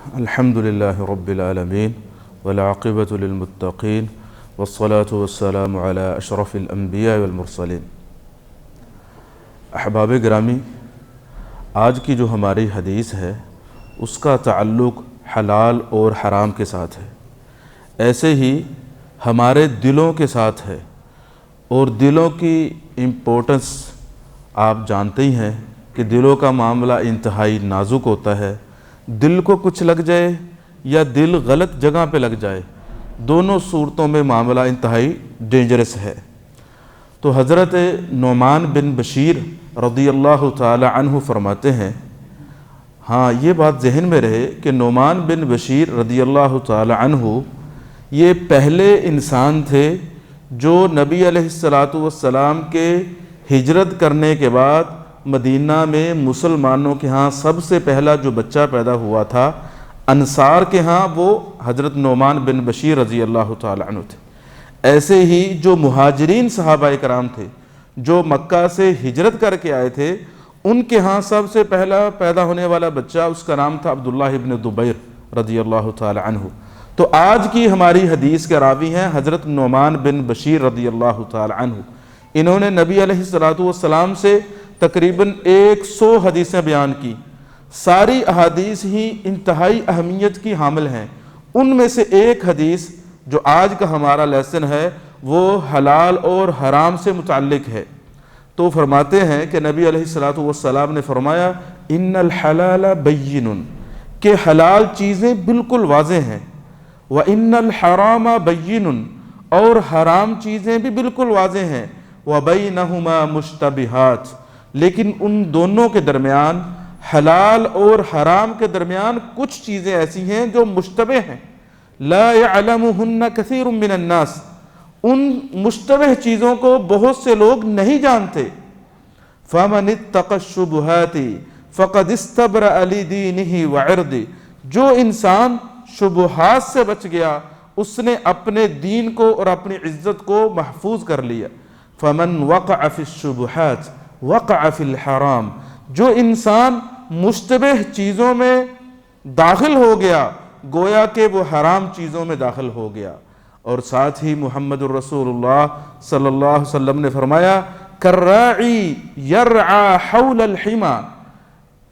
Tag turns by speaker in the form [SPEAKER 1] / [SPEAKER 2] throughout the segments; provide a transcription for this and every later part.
[SPEAKER 1] الحمد للہ رب العالمین والعاقبۃ للمتقین والصلاة والسلام علی اشرف الانبیاء والمرسلین۔ احباب گرامی، آج کی جو ہماری حدیث ہے اس کا تعلق حلال اور حرام کے ساتھ ہے، ایسے ہی ہمارے دلوں کے ساتھ ہے، اور دلوں کی امپورٹنس آپ جانتے ہی ہیں کہ دلوں کا معاملہ انتہائی نازک ہوتا ہے۔ دل کو کچھ لگ جائے یا دل غلط جگہ پہ لگ جائے، دونوں صورتوں میں معاملہ انتہائی ڈینجرس ہے۔ تو حضرت نعمان بن بشیر رضی اللہ تعالی عنہ فرماتے ہیں، ہاں یہ بات ذہن میں رہے کہ نعمان بن بشیر رضی اللہ تعالی عنہ یہ پہلے انسان تھے جو نبی علیہ السلام کے ہجرت کرنے کے بعد مدینہ میں مسلمانوں کے ہاں سب سے پہلا جو بچہ پیدا ہوا تھا انصار کے ہاں، وہ حضرت نعمان بن بشیر رضی اللہ تعالی عنہ تھے۔ ایسے ہی جو مہاجرین صحابہ کرام تھے جو مکہ سے ہجرت کر کے آئے تھے، ان کے ہاں سب سے پہلا پیدا ہونے والا بچہ اس کا نام تھا عبداللہ ابن زبیر رضی اللہ تعالی عنہ۔ تو آج کی ہماری حدیث کے راوی ہیں حضرت نعمان بن بشیر رضی اللہ تعالی عنہ۔ انہوں نے نبی علیہ السلام سے تقریباً 100 حدیثیں بیان کی، ساری احادیث ہی انتہائی اہمیت کی حامل ہیں۔ ان میں سے ایک حدیث جو آج کا ہمارا لیسن ہے وہ حلال اور حرام سے متعلق ہے۔ تو فرماتے ہیں کہ نبی علیہ السلام نے فرمایا ان الحلال بین، کہ حلال چیزیں بالکل واضح ہیں، وان الحرام بین، اور حرام چیزیں بھی بالکل واضح ہیں، وبینہما مشتبہات، لیکن ان دونوں کے درمیان، حلال اور حرام کے درمیان کچھ چیزیں ایسی ہیں جو مشتبہ ہیں، لا يعلمہن کثیر من الناس، ان مشتبہ چیزوں کو بہت سے لوگ نہیں جانتے۔ فمن اتقى الشبہات فقد استبرأ لدینہ وعرضہ، جو انسان شبہات سے بچ گیا اس نے اپنے دین کو اور اپنی عزت کو محفوظ کر لیا۔ فمن وقع فی الشبہات وقع فی الحرام، جو انسان مشتبہ چیزوں میں داخل ہو گیا گویا کہ وہ حرام چیزوں میں داخل ہو گیا۔ اور ساتھ ہی محمد الرسول اللہ صلی اللہ علیہ وسلم نے فرمایا کالراعی یرعی حول الحمى،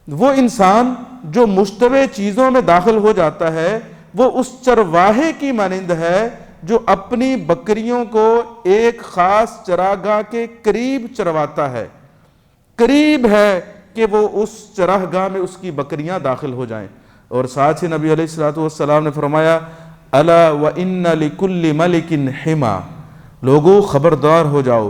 [SPEAKER 1] وہ انسان جو مشتبہ چیزوں میں داخل ہو جاتا ہے وہ اس چرواہے کی مانند ہے جو اپنی بکریوں کو ایک خاص چراگاہ کے قریب چرواتا ہے، قریب ہے کہ وہ اس چراگاہ میں اس کی بکریاں داخل ہو جائیں۔ اور ساتھ ہی نبی علیہ السلام نے فرمایا الا وان لکل ملک حما، لوگو خبردار ہو جاؤ،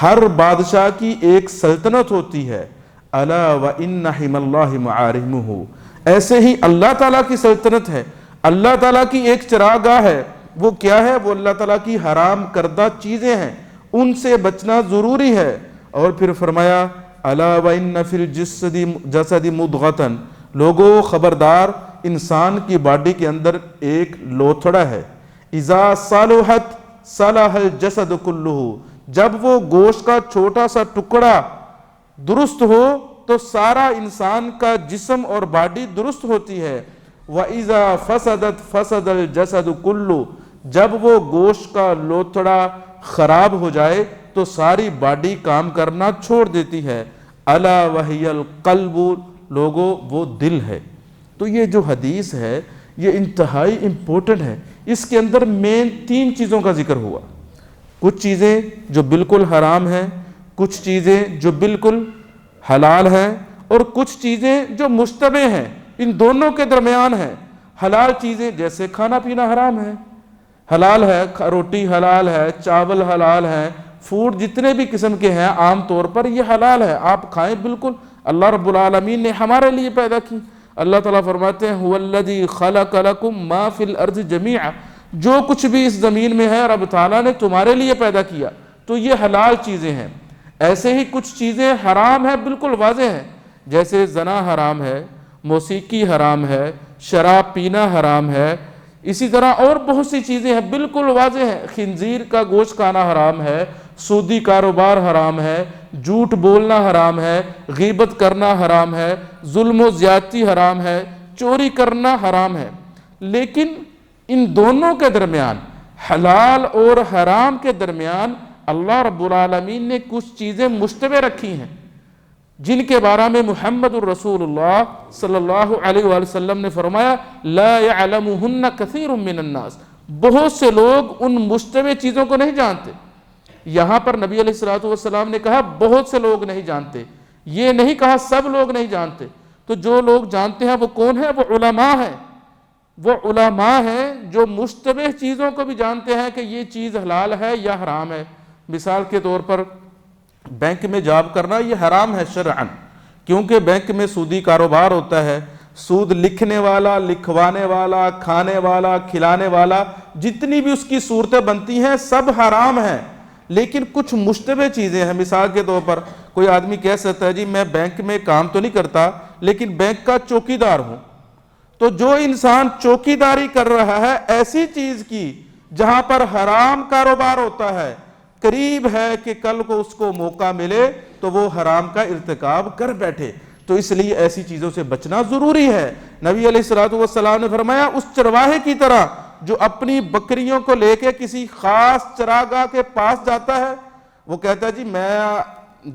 [SPEAKER 1] ہر بادشاہ کی ایک سلطنت ہوتی ہے، الا وان حمی اللہ معارمہ، ایسے ہی اللہ تعالیٰ کی سلطنت ہے، اللہ تعالیٰ کی ایک چراگاہ ہے، وہ کیا ہے؟ وہ اللہ تعالیٰ کی حرام کردہ چیزیں ہیں، ان سے بچنا ضروری ہے۔ اور پھر فرمایا الا وان فی الجسد مضغۃ، لوگو خبردار، انسان کی باڈی کے اندر ایک لوتھڑا ہے، اذا صلحت صلح الجسد کلہ، جب وہ گوشت کا چھوٹا سا ٹکڑا درست ہو تو سارا انسان کا جسم اور باڈی درست ہوتی ہے، وَإِذَا فَسَدَتْ فَسَدَ الْجَسَدُ كُلُّ، جب وہ گوشت کا لوتھڑا خراب ہو جائے تو ساری باڈی کام کرنا چھوڑ دیتی ہے، الا وہی القلب، لوگو وہ دل ہے۔ تو یہ جو حدیث ہے یہ انتہائی امپورٹنٹ ہے، اس کے اندر مین 3 چیزوں کا ذکر ہوا، کچھ چیزیں جو بالکل حرام ہیں، کچھ چیزیں جو بالکل حلال ہیں، اور کچھ چیزیں جو مشتبہ ہیں، ان دونوں کے درمیان ہیں۔ حلال چیزیں جیسے کھانا پینا حرام ہے، حلال ہے، روٹی حلال ہے، چاول حلال ہے، فوڈ جتنے بھی قسم کے ہیں عام طور پر یہ حلال ہے، آپ کھائیں بالکل، اللہ رب العالمین نے ہمارے لیے پیدا کی۔ اللہ تعالیٰ فرماتے ہیں هو الذی خلق لکم ما فی الارض جمیعا، جو کچھ بھی اس زمین میں ہے رب تعالیٰ نے تمہارے لیے پیدا کیا، تو یہ حلال چیزیں ہیں۔ ایسے ہی کچھ چیزیں حرام ہیں، بالکل واضح ہیں، جیسے زنا حرام ہے، موسیقی حرام ہے، شراب پینا حرام ہے، اسی طرح اور بہت سی چیزیں ہیں بالکل واضح ہیں، خنزیر کا گوشت کھانا حرام ہے، سودی کاروبار حرام ہے، جھوٹ بولنا حرام ہے، غیبت کرنا حرام ہے، ظلم و زیادتی حرام ہے، چوری کرنا حرام ہے، لیکن ان دونوں کے درمیان، حلال اور حرام کے درمیان، اللہ رب العالمین نے کچھ چیزیں مشتبہ رکھی ہیں جن کے بارے میں محمد الرسول اللہ صلی اللہ علیہ وآلہ وسلم نے فرمایا لا يعلمهن كثير من الناس، بہت سے لوگ ان مشتبہ چیزوں کو نہیں جانتے۔ یہاں پر نبی علیہ السلام نے کہا بہت سے لوگ نہیں جانتے، یہ نہیں کہا سب لوگ نہیں جانتے۔ تو جو لوگ جانتے ہیں وہ کون ہیں؟ وہ علماء ہیں۔ وہ علماء ہیں جو مشتبہ چیزوں کو بھی جانتے ہیں کہ یہ چیز حلال ہے یا حرام ہے۔ مثال کے طور پر بینک میں جاب کرنا یہ حرام ہے شرعاً، کیونکہ بینک میں سودی کاروبار ہوتا ہے۔ سود لکھنے والا، لکھوانے والا، کھانے والا، کھلانے والا، جتنی بھی اس کی صورتیں بنتی ہیں سب حرام ہیں، لیکن کچھ مشتبہ چیزیں ہیں۔ مثال کے طور پر کوئی آدمی کہہ سکتا ہے جی میں بینک میں کام تو نہیں کرتا لیکن بینک کا چوکیدار ہوں۔ تو جو انسان چوکیداری کر رہا ہے ایسی چیز کی جہاں پر حرام کاروبار ہوتا ہے، قریب ہے کہ کل کو اس کو موقع ملے تو وہ حرام کا ارتکاب کر بیٹھے، تو اس لیے ایسی چیزوں سے بچنا ضروری ہے۔ نبی علیہ السلام نے فرمایا اس چرواہے کی طرح جو اپنی بکریوں کو لے کے کسی خاص چراگاہ کے پاس جاتا ہے، وہ کہتا ہے جی میں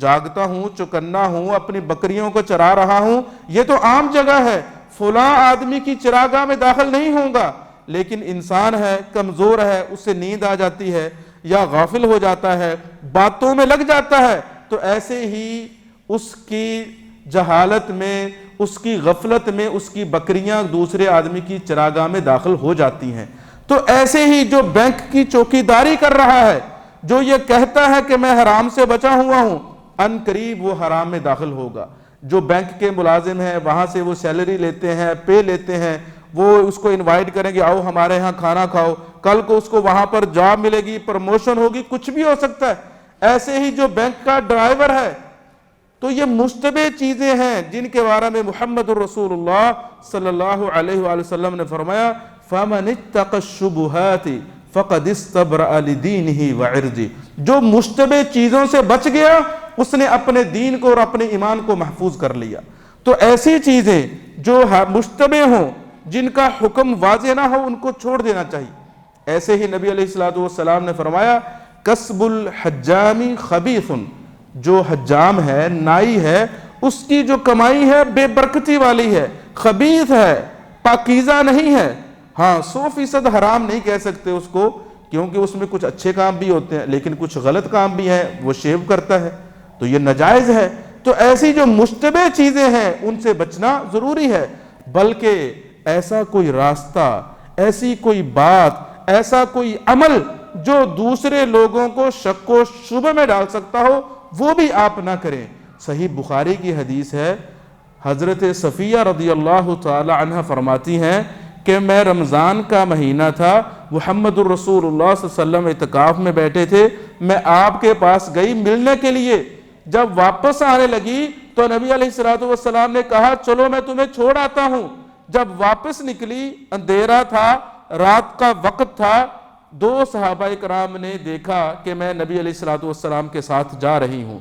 [SPEAKER 1] جاگتا ہوں، چوکنا ہوں، اپنی بکریوں کو چرا رہا ہوں، یہ تو عام جگہ ہے، فلاں آدمی کی چراگاہ میں داخل نہیں ہوں گا، لیکن انسان ہے، کمزور ہے، اس سے نیند آ جاتی ہے یا غافل ہو جاتا ہے، باتوں میں لگ جاتا ہے، تو ایسے ہی اس کی جہالت میں، اس کی غفلت میں اس کی بکریاں دوسرے آدمی کی چراگاہ میں داخل ہو جاتی ہیں۔ تو ایسے ہی جو بینک کی چوکیداری کر رہا ہے، جو یہ کہتا ہے کہ میں حرام سے بچا ہوا ہوں، ان قریب وہ حرام میں داخل ہوگا۔ جو بینک کے ملازم ہیں وہاں سے وہ سیلری لیتے ہیں، پے لیتے ہیں، وہ اس کو انوائٹ کریں گے آؤ ہمارے ہاں کھانا کھاؤ، کل کو اس کو وہاں پر جاب ملے گی، پروموشن ہوگی، کچھ بھی ہو سکتا ہے۔ ایسے ہی جو بینک کا ڈرائیور ہے، تو یہ مشتبہ چیزیں ہیں جن کے بارے میں محمد الرسول اللہ صلی اللہ علیہ وآلہ وسلم نے فرمایا فَمَنِ اتَّقَ الشُّبُهَاتِ فَقَدِ اسْتَبْرَأَ لِدِينِهِ وَعِرْضِهِ، جو مشتبہ چیزوں سے بچ گیا اس نے اپنے دین کو اور اپنے ایمان کو محفوظ کر لیا۔ تو ایسی چیزیں جو مشتبہ ہوں، جن کا حکم واضح نہ ہو، ان کو چھوڑ دینا چاہیے۔ ایسے ہی نبی علیہ السلام نے فرمایا کسب الحجام خبیث، جو حجام ہے، نائی ہے، اس کی جو کمائی ہے بے برکتی والی ہے، خبیث ہے، پاکیزہ نہیں ہے۔ ہاں 100% حرام نہیں کہہ سکتے اس کو، کیونکہ اس میں کچھ اچھے کام بھی ہوتے ہیں لیکن کچھ غلط کام بھی ہیں، وہ شیو کرتا ہے تو یہ ناجائز ہے۔ تو ایسی جو مشتبہ چیزیں ہیں ان سے بچنا ضروری ہے، بلکہ ایسا کوئی راستہ، ایسی کوئی بات، ایسا کوئی عمل جو دوسرے لوگوں کو شک و شبہ میں ڈال سکتا ہو وہ بھی آپ نہ کریں۔ صحیح بخاری کی حدیث ہے، حضرت صفیہ رضی اللہ تعالی عنہ فرماتی ہیں کہ میں رمضان کا مہینہ تھا، محمد الرسول اللہ صلی اللہ علیہ وسلم اعتکاف میں بیٹھے تھے، میں آپ کے پاس گئی ملنے کے لیے، جب واپس آنے لگی تو نبی علیہ السلام نے کہا چلو میں تمہیں چھوڑ آتا ہوں۔ جب واپس نکلی اندھیرا تھا، رات کا وقت تھا، دو صحابہ کرام نے دیکھا کہ میں نبی علیہ السلام کے ساتھ جا رہی ہوں،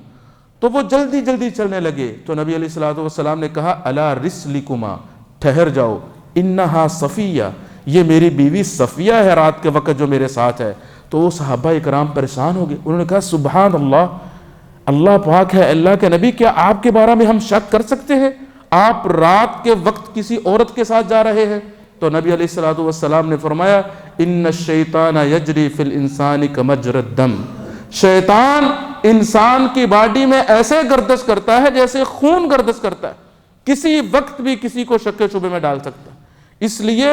[SPEAKER 1] تو وہ جلدی جلدی چلنے لگے، تو نبی علیہ السلام نے کہا الا رسلکما، ٹھہر جاؤ، انہا صفیہ، یہ میری بیوی صفیہ ہے رات کے وقت جو میرے ساتھ ہے۔ تو وہ صحابہ کرام پریشان ہو گئے، انہوں نے کہا سبحان اللہ، اللہ پاک ہے، اللہ کے نبی، کیا آپ کے بارے میں ہم شک کر سکتے ہیں؟ آپ رات کے وقت کسی عورت کے ساتھ جا رہے ہیں؟ تو نبی علیہ السلام نے فرمایا ان الشیطان یجری فی الانسان کمجری الدم، شیطان انسان کی باڈی میں ایسے گردش کرتا ہے جیسے خون گردش کرتا ہے، کسی وقت بھی کسی کو شک شبہ میں ڈال سکتا ہے۔ اس لیے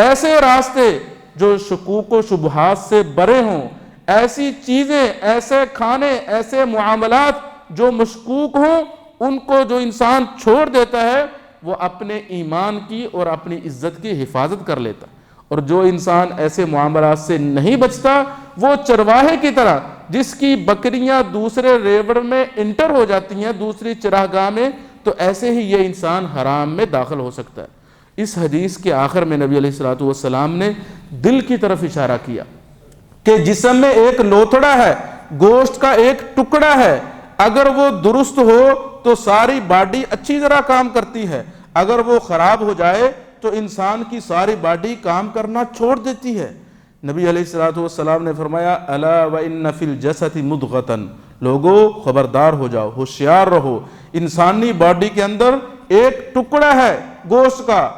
[SPEAKER 1] ایسے راستے جو شکوک و شبہات سے برے ہوں، ایسی چیزیں، ایسے کھانے، ایسے معاملات جو مشکوک ہوں، ان کو جو انسان چھوڑ دیتا ہے وہ اپنے ایمان کی اور اپنی عزت کی حفاظت کر لیتا، اور جو انسان ایسے معاملات سے نہیں بچتا وہ چرواہے کی طرح جس کی بکریاں دوسرے ریوڑ میں انٹر ہو جاتی ہیں، دوسری چراگاہ میں، تو ایسے ہی یہ انسان حرام میں داخل ہو سکتا ہے۔ اس حدیث کے آخر میں نبی علیہ السلام نے دل کی طرف اشارہ کیا کہ جسم میں ایک لوتھڑا ہے، گوشت کا ایک ٹکڑا ہے، اگر وہ درست ہو تو ساری باڈی اچھی طرح کام کرتی ہے، اگر وہ خراب ہو جائے تو انسان کی ساری باڈی کام کرنا چھوڑ دیتی ہے۔ نبی علیہ السلام نے فرمایا الا وان فی الجسد مضغۃ، لوگو خبردار ہو جاؤ، ہوشیار رہو، انسانی باڈی کے اندر ایک ٹکڑا ہے گوشت کا،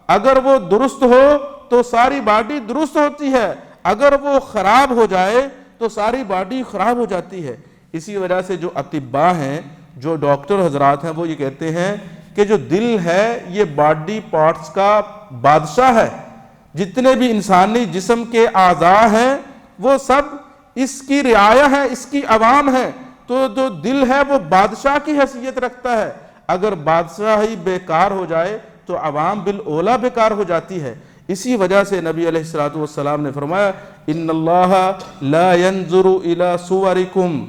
[SPEAKER 1] اگر وہ درست ہو تو ساری باڈی درست ہوتی ہے، اگر وہ خراب ہو جائے تو ساری باڈی خراب ہو جاتی ہے۔ اسی وجہ سے جو اطباء ہیں، جو ڈاکٹر حضرات ہیں، وہ یہ کہتے ہیں کہ جو دل ہے یہ باڈی پارٹس کا بادشاہ ہے، جتنے بھی انسانی جسم کے اعضاء ہیں وہ سب اس کی رعایا ہے، اس کی عوام ہے، تو جو دل ہے وہ بادشاہ کی حیثیت رکھتا ہے، اگر بادشاہی بیکار ہو جائے تو عوام بالاولیٰ بیکار ہو جاتی ہے۔ اسی وجہ سے نبی علیہ السلام نے فرمایا ان اللہ لا ينظر الى صورکم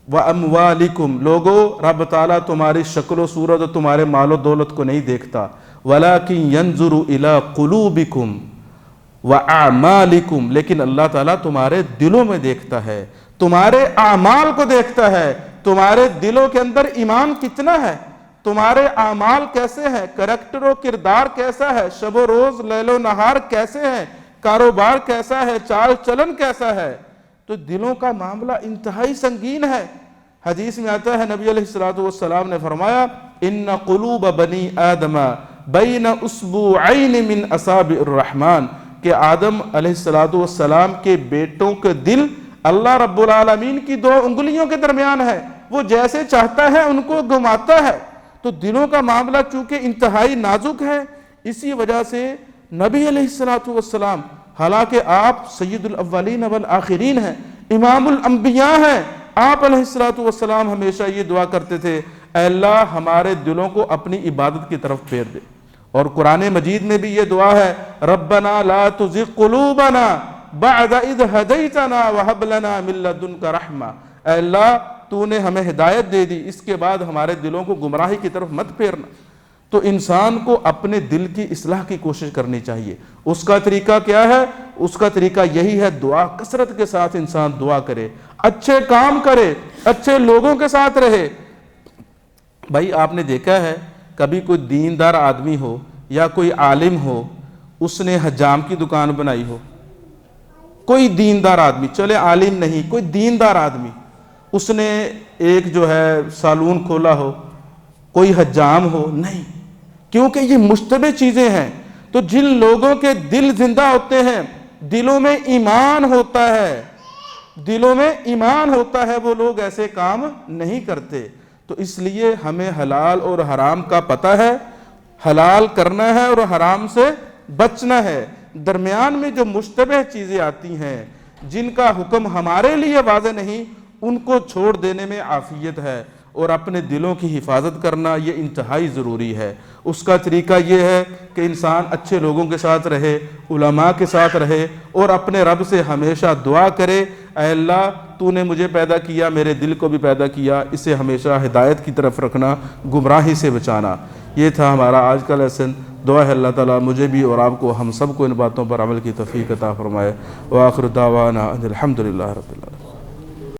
[SPEAKER 1] واموالکم، لوگو رب تعالیٰ تمہاری شکل و صورت اور تمہارے مال و دولت کو نہیں دیکھتا، ولکن ينظر الى قلوبکم وَأَعْمَالِكُمْ، لیکن اللہ تعالیٰ تمہارے دلوں میں دیکھتا ہے، تمہارے اعمال کو دیکھتا ہے، تمہارے دلوں کے اندر ایمان کتنا ہے، تمہارے اعمال کیسے ہیں، کریکٹر و کردار کیسا ہے، شب و روز لیل و نہار کیسے ہیں، کاروبار کیسا ہے، چال چلن کیسا ہے، تو دلوں کا معاملہ انتہائی سنگین ہے۔ حدیث میں آتا ہے نبی علیہ السلام نے فرمایا ان قلوب بنی آدم بین اصبعین من اصابع الرحمن، کہ آدم علیہ السلام کے بیٹوں کے دل اللہ رب العالمین کی 2 انگلیوں کے درمیان ہے، وہ جیسے چاہتا ہے ان کو گھماتا ہے۔ تو دلوں کا معاملہ چونکہ انتہائی نازک ہے، اسی وجہ سے نبی علیہ السلام، حالانکہ آپ سید الاولین والآخرین ہیں، امام الانبیاء ہیں، آپ علیہ السلام ہمیشہ یہ دعا کرتے تھے اے اللہ ہمارے دلوں کو اپنی عبادت کی طرف پھیر دے۔ اور قرآن مجید میں بھی یہ دعا ہے ربنا لا تزغ قلوبنا بعد اذ ہدیتنا وہب لنا من لدنک رحمہ، اے اللہ تو نے ہمیں ہدایت دے دی، اس کے بعد ہمارے دلوں کو گمراہی کی طرف مت پھیرنا۔ تو انسان کو اپنے دل کی اصلاح کی کوشش کرنی چاہیے۔ اس کا طریقہ کیا ہے؟ اس کا طریقہ یہی ہے دعا، کثرت کے ساتھ انسان دعا کرے، اچھے کام کرے، اچھے لوگوں کے ساتھ رہے۔ بھائی آپ نے دیکھا ہے کبھی کوئی دیندار آدمی ہو یا کوئی عالم ہو، اس نے حجام کی دکان بنائی ہو، کوئی دیندار آدمی، چلے عالم نہیں، کوئی دیندار آدمی، اس نے ایک جو ہے سالون کھولا ہو، کوئی حجام ہو، نہیں، کیونکہ یہ مشتبہ چیزیں ہیں۔ تو جن لوگوں کے دل زندہ ہوتے ہیں، دلوں میں ایمان ہوتا ہے، دلوں میں ایمان ہوتا ہے، وہ لوگ ایسے کام نہیں کرتے۔ تو اس لیے ہمیں حلال اور حرام کا پتہ ہے، حلال کرنا ہے اور حرام سے بچنا ہے۔ درمیان میں جو مشتبہ چیزیں آتی ہیں، جن کا حکم ہمارے لیے واضح نہیں، ان کو چھوڑ دینے میں عافیت ہے، اور اپنے دلوں کی حفاظت کرنا یہ انتہائی ضروری ہے۔ اس کا طریقہ یہ ہے کہ انسان اچھے لوگوں کے ساتھ رہے، علماء کے ساتھ رہے، اور اپنے رب سے ہمیشہ دعا کرے اے اللہ تو نے مجھے پیدا کیا، میرے دل کو بھی پیدا کیا، اسے ہمیشہ ہدایت کی طرف رکھنا، گمراہی سے بچانا۔ یہ تھا ہمارا آج کا لیسن۔ دعا ہے اللہ تعالیٰ مجھے بھی اور آپ کو، ہم سب کو ان باتوں پر عمل کی توفیق عطا فرمائے۔ وآخر دعوانا ان الحمدللہ رب العالمین۔